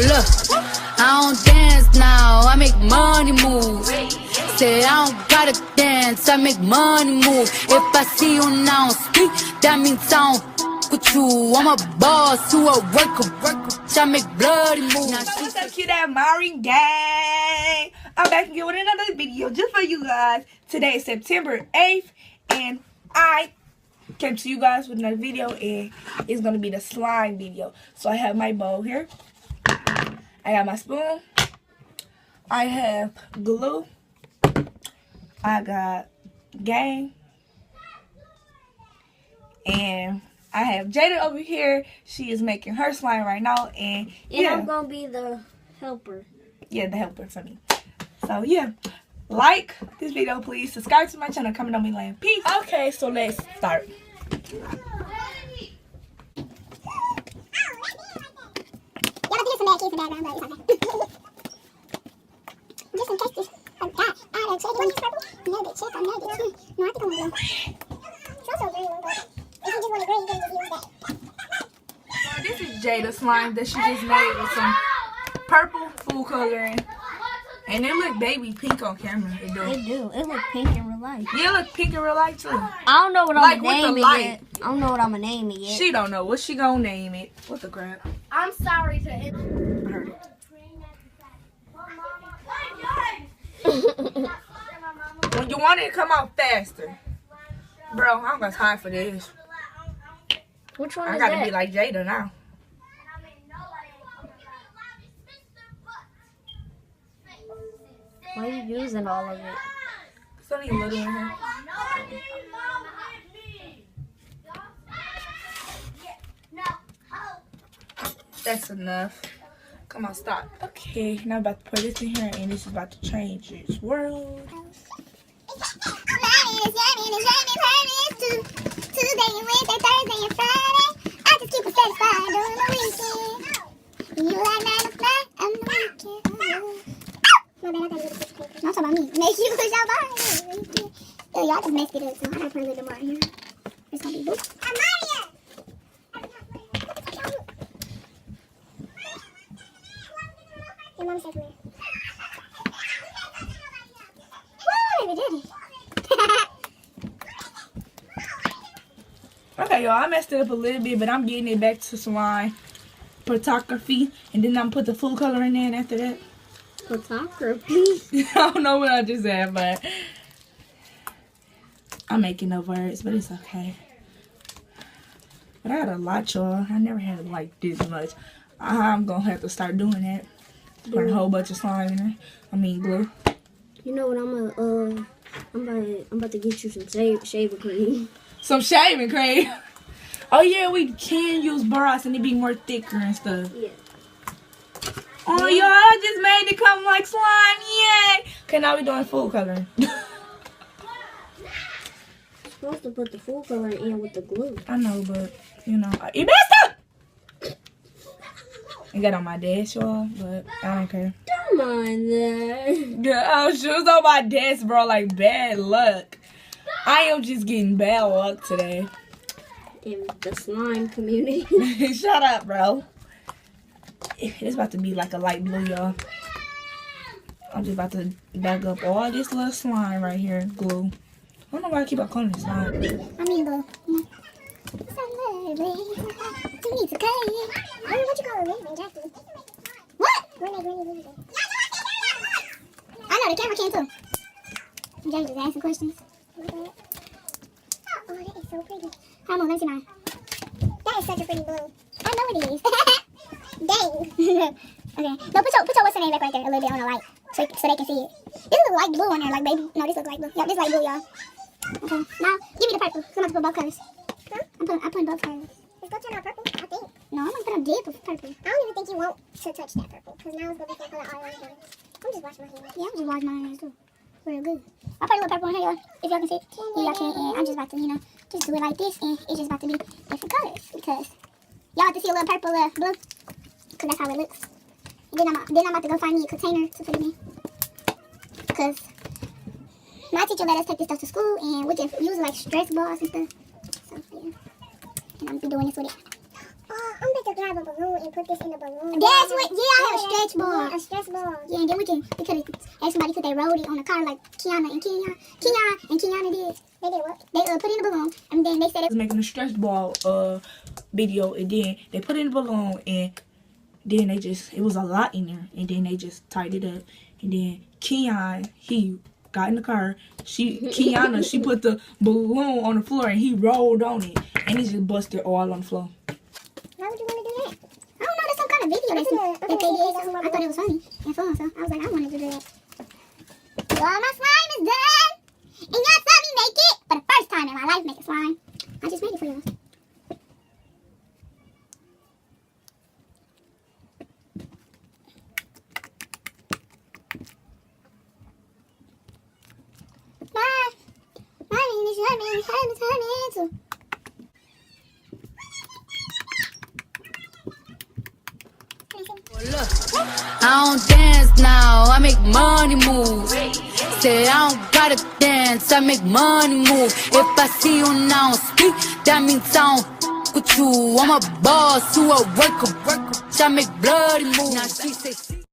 look, I don't dance now, I make money move. Say I don't gotta dance, I make money move. If I see you now speak, that means I don't with you. I'm a boss, you a worker. I make bloody moves. What's up, cute Mari gang? I'm back again with another video just for you guys. Today is September 8th, and I came to you guys with another video, and it's gonna be the slime video. So I have my bowl here. I got my spoon. I have glue. I got gang. And I have Jada over here. She is making her slime right now. And yeah. I'm going to be the helper. Yeah, the helper for me. So yeah. Like this video, please. Subscribe to my channel. Comment on me, land. Peace. Okay, so let's start. Just in case this got out of check. One purple, another check, another two. No, I think I'm gonna go. It's also green one, but if you just want a green, you can just use that. This is Jada slime that she just made with some purple food coloring. And it look baby pink on camera. It do. It do. It look pink in real life. Yeah, it look pink in real life too. I don't know what I'm gonna name it yet. I don't know what I'm gonna name it yet. She don't know what she gonna name it. What the crap? I'm sorry to I heard it. When you want it to come out faster. Bro, I don't got time for this. Which one I is gotta that? be like Jada now. Why are you using all of it? It's only a little in here. That's enough. Come on, stop. Okay, now I'm about to put this in here, and this is about to change its world. Tuesday and Wednesday, Thursday and Friday. I just keep it satisfied during the weekend. You like 9 to 5, I'm the weekend. My bad, I gotta get this. Not talking about me. Make you push out behind. Oh, y'all just messed it up, so I gotta put a little bit more in here. It's gonna be boop. Amaria! Your mom said to me. Woo, baby did it. Okay, y'all, I messed it up a little bit, but I'm getting it back to slime photography, and then I'm put the food coloring in after that. Photography? I don't know what I just said, but I'm making up words, but it's okay. But I got a lot, y'all. I never had like this much. I'm gonna have to start doing that. Put a whole bunch of slime in there. I mean glue. You know what? I'm about to get you some shaving cream. Some shaving cream. Oh yeah, we can use borax and it be more thicker and stuff. Yeah. Oh y'all, I just made it come like slime. Yay! Okay, now we doing food coloring. Supposed to put the food color in with the glue. I know, but you know, it messed up. I got on my desk, y'all, but I don't care. Don't mind that. Yeah, I was just on my desk, bro. Like bad luck. I am just getting bad luck today. In the slime community. Shut up, bro. It's about to be like a light blue, y'all. I'm just about to bag up all this little slime right here, glue. I don't know why I keep on calling it slime. I mean, glue. It's so lovely. You need to cut it. What you call it? Raven Jackie. What? I know, the camera can too. Jay just asking questions. Oh, that is so pretty. Come on, let me see mine. That is such a pretty blue. I know it is. Dang. Okay. No, put your what's the name back right there a little bit on the light so they can see it. This looks light blue on there, like baby. No, this looks light blue. Yeah, this light blue, y'all. Okay. Now, give me the purple. I'm about to put both colors. Huh? I'm putting both colors. It's gonna turn out purple, I think. No, I'm gonna put a dip of purple. I don't even think you want to touch that purple, because now it's gonna be that color all over. I'm just washing my hands. Yeah, I'm just washing my hands too. Real good. I put a little purple in here, y'all. If y'all can see it. Yeah, y'all can. And I'm just about to, just do it like this, and it's just about to be different colors, because y'all have to see a little purple, blue, because that's how it looks. And then I'm about to go find me a container to put it in, because my teacher let us take this stuff to school, and we can use like stress balls and stuff. So yeah, and I'm gonna be doing this with it. I'm to grab a balloon and put this in the balloon. That's what. Yeah, I have a stretch ball. Yeah, a stretch ball. Yeah, and then we could have somebody could they rode it on the car like Kenyon and Kiana did. They did what? They put in a balloon and then they said it was making a stretch ball video, and then they put in the balloon, and then it was a lot in there, and then they just tied it up, and then Kenyon, he got in the car. Kiana, she put the balloon on the floor, and he rolled on it, and he just busted all on the floor. Why would you want to do that? I don't know. There's some kind of video that they did. So I thought it was funny and fun, so I was like, I wanted to do that. So all my slime is done, and y'all saw me make it for the first time in my life. Make a slime. I just made it for y'all. I don't dance now, I make money move. Say I don't gotta dance, I make money move. If I see you now speak, that means I don't with you. I'm a boss, you a worker. I make bloody moves. Now she say